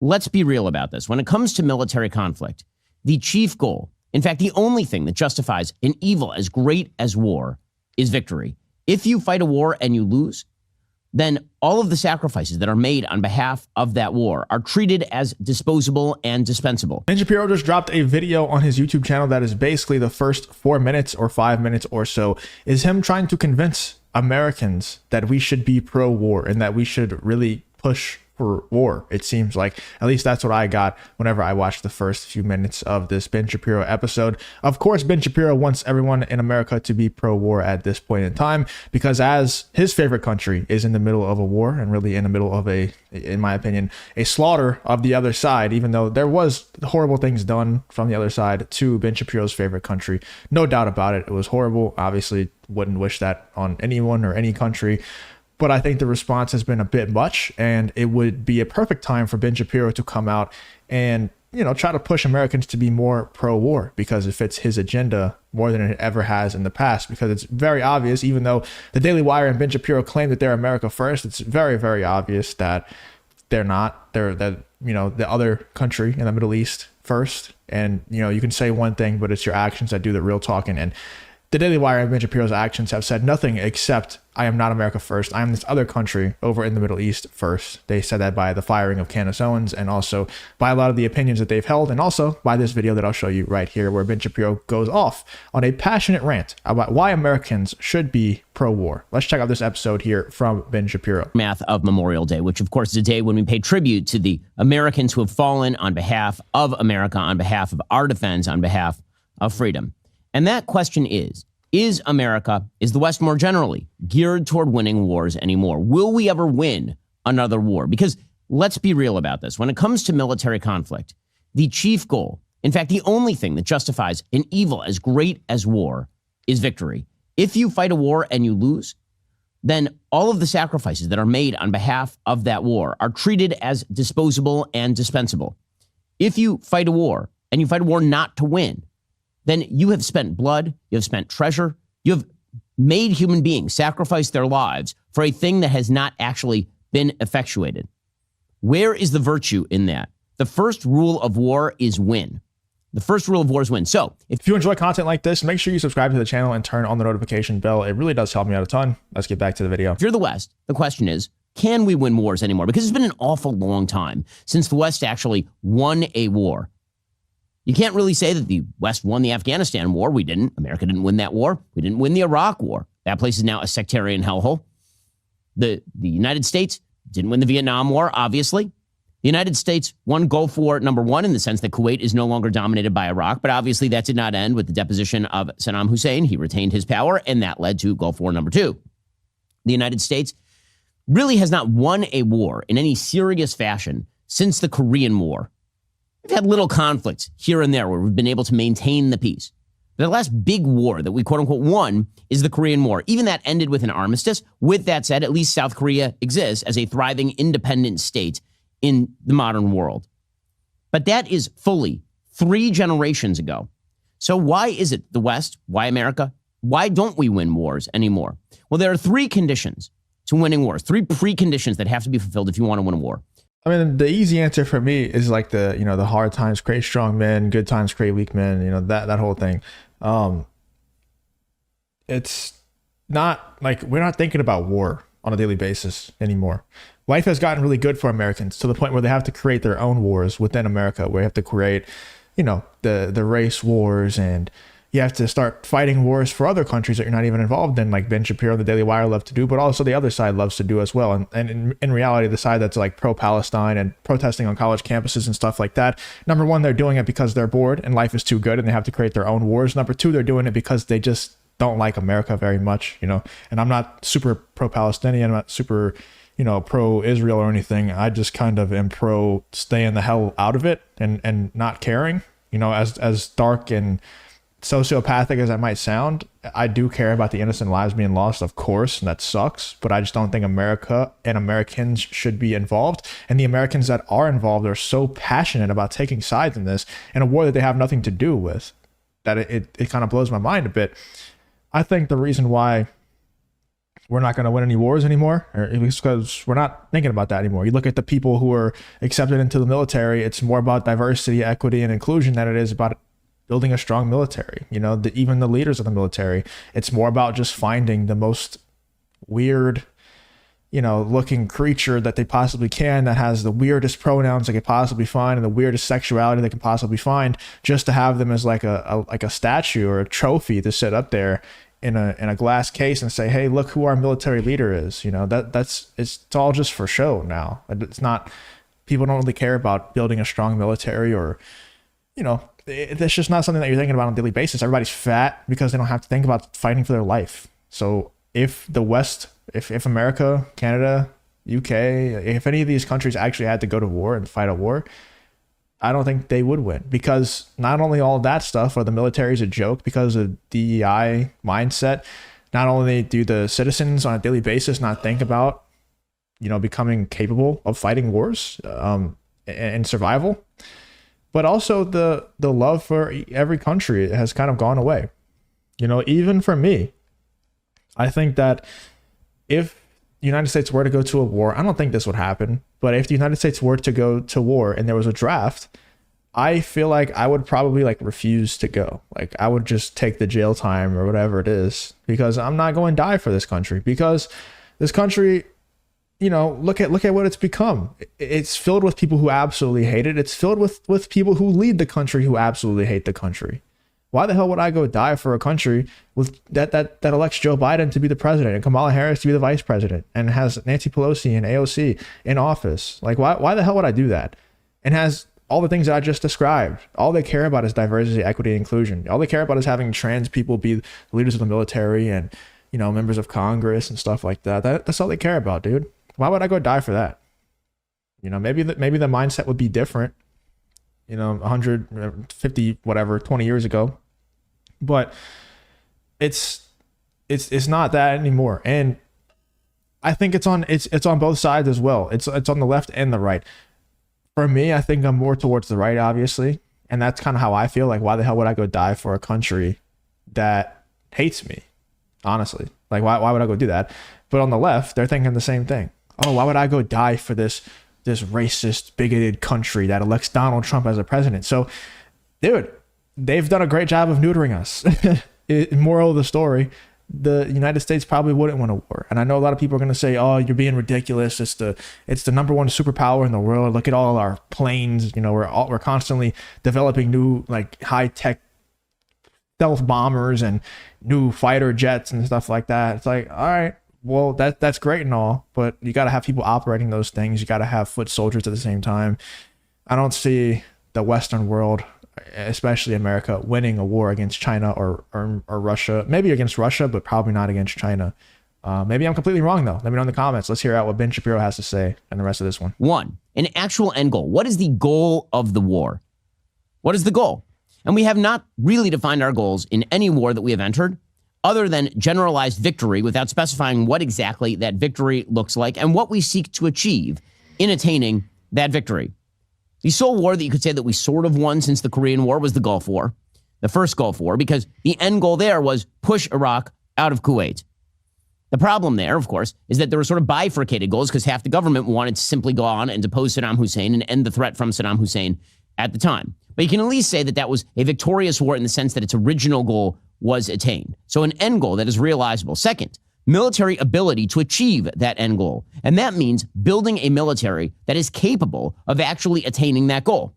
Let's be real about this. When it comes to military conflict, the chief goal, in fact, the only thing that justifies an evil as great as war, is victory. If you fight a war and you lose, then all of the sacrifices that are made on behalf of that war are treated as disposable and dispensable. Ben Shapiro just dropped a video on his YouTube channel that is basically the first 4 minutes or 5 minutes or so is him trying to convince Americans that we should be pro-war and that we should really push for war. It seems like, at least that's what I got whenever I watched the first few minutes of this Ben Shapiro episode. Of course, Ben Shapiro wants everyone in America to be pro-war at this point in time, because as his favorite country is in the middle of a war and really in the middle of a, in my opinion, a slaughter of the other side, even though there was horrible things done from the other side to Ben Shapiro's favorite country. No doubt about it. It was horrible. Obviously, wouldn't wish that on anyone or any country. But I think the response has been a bit much, and it would be a perfect time for Ben Shapiro to come out and, you know, try to push Americans to be more pro-war, because it fits his agenda more than it ever has in the past. Because it's very obvious, even though the Daily Wire and Ben Shapiro claim that they're America first, it's very, very obvious that they're not. They're you know, the other country in the Middle East first. And, you know, you can say one thing, but it's your actions that do the real talking. And the Daily Wire and Ben Shapiro's actions have said nothing except, I am not America first. I am this other country over in the Middle East first. They said that by the firing of Candace Owens, and also by a lot of the opinions that they've held, and also by this video that I'll show you right here, where Ben Shapiro goes off on a passionate rant about why Americans should be pro-war. Let's check out this episode here from Ben Shapiro. Math of Memorial Day, which of course is a day when we pay tribute to the Americans who have fallen on behalf of America, on behalf of our defense, on behalf of freedom. And that question is America, is the West more generally geared toward winning wars anymore? Will we ever win another war? Because let's be real about this. When it comes to military conflict, the chief goal, in fact, the only thing that justifies an evil as great as war, is victory. If you fight a war and you lose, then all of the sacrifices that are made on behalf of that war are treated as disposable and dispensable. If you fight a war and you fight a war not to win, then you have spent blood, you have spent treasure, you have made human beings sacrifice their lives for a thing that has not actually been effectuated. Where is the virtue in that? The first rule of war is win. The first rule of war is win. So if you enjoy content like this, make sure you subscribe to the channel and turn on the notification bell. It really does help me out a ton. Let's get back to the video. If you're the West, the question is, can we win wars anymore? Because it's been an awful long time since the West actually won a war. You can't really say that the West won the Afghanistan war. We didn't. America didn't win that war. We didn't win the Iraq war. That place is now a sectarian hellhole. The United States didn't win the Vietnam War, obviously. The United States won Gulf War #1 in the sense that Kuwait is no longer dominated by Iraq, but obviously that did not end with the deposition of Saddam Hussein. He retained his power, and that led to Gulf War #2. The United States really has not won a war in any serious fashion since the Korean War. We've had little conflicts here and there where we've been able to maintain the peace. The last big war that we quote-unquote won is the Korean War. Even that ended with an armistice. With that said, at least South Korea exists as a thriving independent state in the modern world. But that is fully 3 generations ago. So why is it the West? Why America? Why don't we win wars anymore? Well, there are 3 conditions to winning wars, 3 preconditions that have to be fulfilled if you want to win a war. I mean, the easy answer for me is like the hard times create strong men, good times create weak men, that whole thing. It's not like we're not thinking about war on a daily basis anymore. Life has gotten really good for Americans to the point where they have to create their own wars within America, where you have to create, the race wars, and you have to start fighting wars for other countries that you're not even involved in, like Ben Shapiro and the Daily Wire love to do, but also the other side loves to do as well. And in reality, the side that's like pro-Palestine and protesting on college campuses and stuff like that, number one, they're doing it because they're bored and life is too good and they have to create their own wars. Number two, they're doing it because they just don't like America very much, and I'm not super pro-Palestinian, I'm not super, pro-Israel or anything. I just kind of am pro staying the hell out of it and not caring, as dark and sociopathic as that might sound. I do care about the innocent lives being lost, of course, and that sucks, but I just don't think America and Americans should be involved. And the Americans that are involved are so passionate about taking sides in this, in a war that they have nothing to do with, that it kind of blows my mind a bit. I think the reason why we're not going to win any wars anymore, or it's because we're not thinking about that anymore. You look at the people who are accepted into the military, it's more about diversity, equity, and inclusion than it is about building a strong military. You know, even the leaders of the military, it's more about just finding the most weird, you know, looking creature that they possibly can, that has the weirdest pronouns they could possibly find and the weirdest sexuality they can possibly find, just to have them as like a statue or a trophy to sit up there in a glass case and say, hey, look who our military leader is. You know, it's all just for show now. It's not, people don't really care about building a strong military, or, you know, it's just not something that you're thinking about on a daily basis. Everybody's fat because they don't have to think about fighting for their life. So if the West, if America, Canada, UK, if any of these countries actually had to go to war and fight a war, I don't think they would win, because not only all that stuff, or the military is a joke because of DEI mindset, not only do the citizens on a daily basis not think about, you know, becoming capable of fighting wars and survival, but also the love for every country has kind of gone away. You know, even for me, I think that if the United States were to go to a war, I don't think this would happen, but if the United States were to go to war and there was a draft, I feel like I would probably like refuse to go. Like, I would just take the jail time or whatever it is, because I'm not going to die for this country, because this country, you know, look at what it's become. It's filled with people who absolutely hate it. It's filled with people who lead the country who absolutely hate the country. Why the hell would I go die for a country with that elects Joe Biden to be the president and Kamala Harris to be the vice president and has Nancy Pelosi and AOC in office? Like, why the hell would I do that? And has all the things that I just described. All they care about is diversity, equity, and inclusion. All they care about is having trans people be leaders of the military and, you know, members of Congress and stuff like that. That's all they care about, dude. Why would I go die for that? You know, maybe the mindset would be different, you know, 150, whatever, 20 years ago. But it's not that anymore. And I think it's on both sides as well. It's on the left and the right. For me, I think I'm more towards the right, obviously. And that's kind of how I feel. Like, why the hell would I go die for a country that hates me? Honestly, like, why would I go do that? But on the left, they're thinking the same thing. Oh, why would I go die for this racist, bigoted country that elects Donald Trump as a president? So, dude, they've done a great job of neutering us. Moral of the story, the United States probably wouldn't win a war. And I know a lot of people are going to say, oh, you're being ridiculous. It's the number one superpower in the world. Look at all our planes. You know, we're constantly developing new, like, high-tech stealth bombers and new fighter jets and stuff like that. It's like, all right, well, that's great and all, but you got to have people operating those things. You got to have foot soldiers at the same time. I don't see the Western world, especially America, winning a war against China or Russia. Maybe against Russia, but probably not against China. Maybe I'm completely wrong, though. Let me know in the comments. Let's hear out what Ben Shapiro has to say and the rest of this one. 1, an actual end goal. What is the goal of the war? What is the goal? And we have not really defined our goals in any war that we have entered, other than generalized victory, without specifying what exactly that victory looks like and what we seek to achieve in attaining that victory. The sole war that you could say that we sort of won since the Korean War was the Gulf War, the first Gulf War, because the end goal there was push Iraq out of Kuwait. The problem there, of course, is that there were sort of bifurcated goals, because half the government wanted to simply go on and depose Saddam Hussein and end the threat from Saddam Hussein at the time. But you can at least say that that was a victorious war in the sense that its original goal was attained. So an end goal that is realizable. Second, military ability to achieve that end goal. And that means building a military that is capable of actually attaining that goal.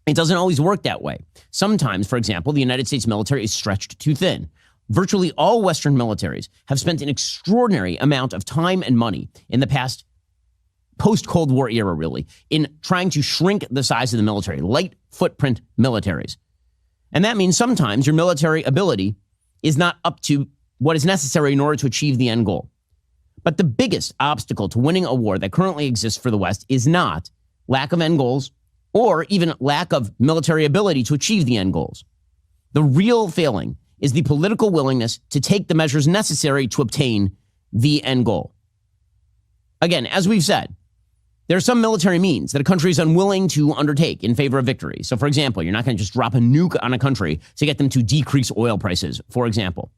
It doesn't always work that way. Sometimes, for example, the United States military is stretched too thin. Virtually all Western militaries have spent an extraordinary amount of time and money in the past post-Cold War era, really, in trying to shrink the size of the military, light footprint militaries. And that means sometimes your military ability is not up to what is necessary in order to achieve the end goal. But the biggest obstacle to winning a war that currently exists for the West is not lack of end goals or even lack of military ability to achieve the end goals. The real failing is the political willingness to take the measures necessary to obtain the end goal. Again, as we've said, there are some military means that a country is unwilling to undertake in favor of victory. So, for example, you're not going to just drop a nuke on a country to get them to decrease oil prices, for example.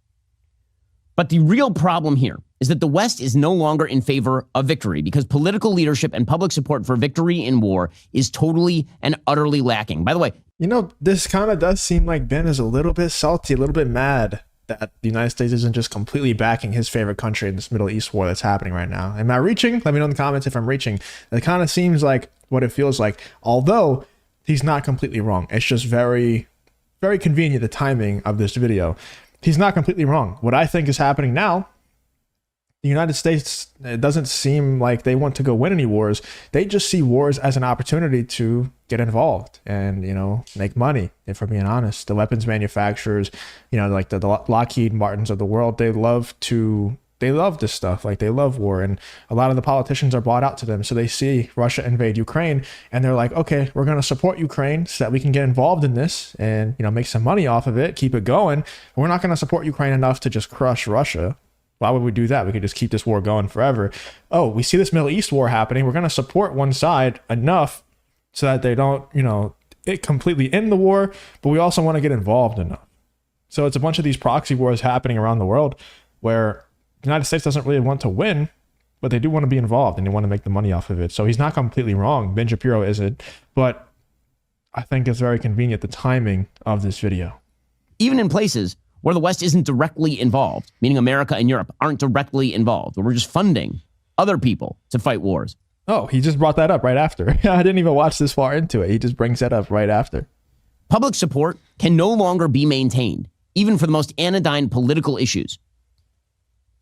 But the real problem here is that the West is no longer in favor of victory because political leadership and public support for victory in war is totally and utterly lacking. By the way, you know, this kind of does seem like Ben is a little bit salty, a little bit mad that the United States isn't just completely backing his favorite country in this Middle East war that's happening right now. Am I reaching? Let me know in the comments if I'm reaching. It kind of seems like what it feels like, although he's not completely wrong. It's just very, very convenient, the timing of this video. He's not completely wrong. What I think is happening now, the United States, it doesn't seem like they want to go win any wars. They just see wars as an opportunity to get involved and, you know, make money. If we're being honest, the weapons manufacturers, you know, like the Lockheed Martins of the world, they love this stuff. Like, they love war, and a lot of the politicians are bought out to them. So they see Russia invade Ukraine and they're like, okay, we're going to support Ukraine so that we can get involved in this and, you know, make some money off of it, keep it going. But we're not going to support Ukraine enough to just crush Russia. Why would we do that? We could just keep this war going forever. Oh, we see this Middle East war happening. We're going to support one side enough so that they don't, you know, it completely end the war, but we also want to get involved enough. So it's a bunch of these proxy wars happening around the world where the United States doesn't really want to win, but they do want to be involved and they want to make the money off of it. So he's not completely wrong. Ben Shapiro isn't, but I think it's very convenient, the timing of this video. even in places where the West isn't directly involved, meaning America and Europe aren't directly involved, where we're just funding other people to fight wars. Oh, he just brought that up right after. I didn't even watch this far into it. He just brings that up right after. Public support can no longer be maintained, even for the most anodyne political issues.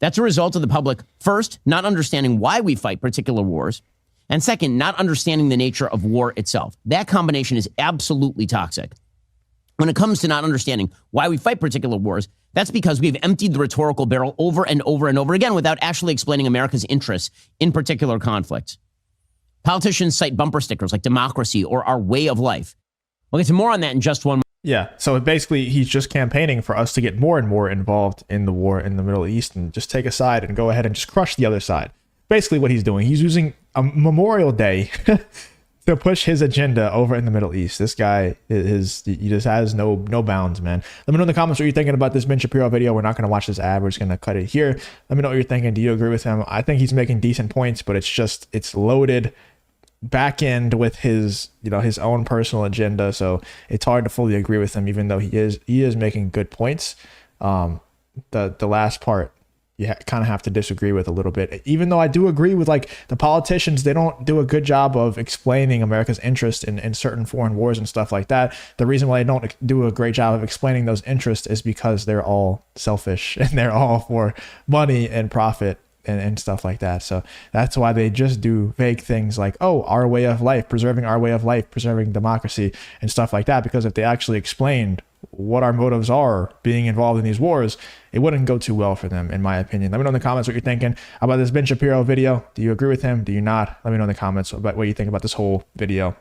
That's a result of the public, first, not understanding why we fight particular wars, and second, not understanding the nature of war itself. That combination is absolutely toxic. When it comes to not understanding why we fight particular wars, that's because we've emptied the rhetorical barrel over and over and over again without actually explaining America's interests in particular conflicts. Politicians cite bumper stickers like democracy or our way of life. We'll get to more on that in just one moment. Yeah, so basically he's just campaigning for us to get more and more involved in the war in the Middle East and just take a side and go ahead and just crush the other side. Basically what he's doing, he's using a Memorial Day to push his agenda over in the Middle East. This guy he just has no bounds, man. Let me know in the comments what you're thinking about this Ben Shapiro video. We're not going to watch this ad. We're just going to cut it here. Let me know what you're thinking. Do you agree with him? I think he's making decent points, but it's loaded back end with his own personal agenda, so it's hard to fully agree with him, even though he is making good points. The last part you kind of have to disagree with a little bit, even though I do agree with, like, the politicians, they don't do a good job of explaining America's interest in certain foreign wars and stuff like that. The reason why they don't do a great job of explaining those interests is because they're all selfish and they're all for money and profit and stuff like that. So that's why they just do vague things like, oh, our way of life, preserving our way of life, preserving democracy and stuff like that. Because if they actually explained what our motives are being involved in these wars, it wouldn't go too well for them, in my opinion. Let me know in the comments what you're thinking about this Ben Shapiro video. Do you agree with him? Do you not? Let me know in the comments about what you think about this whole video.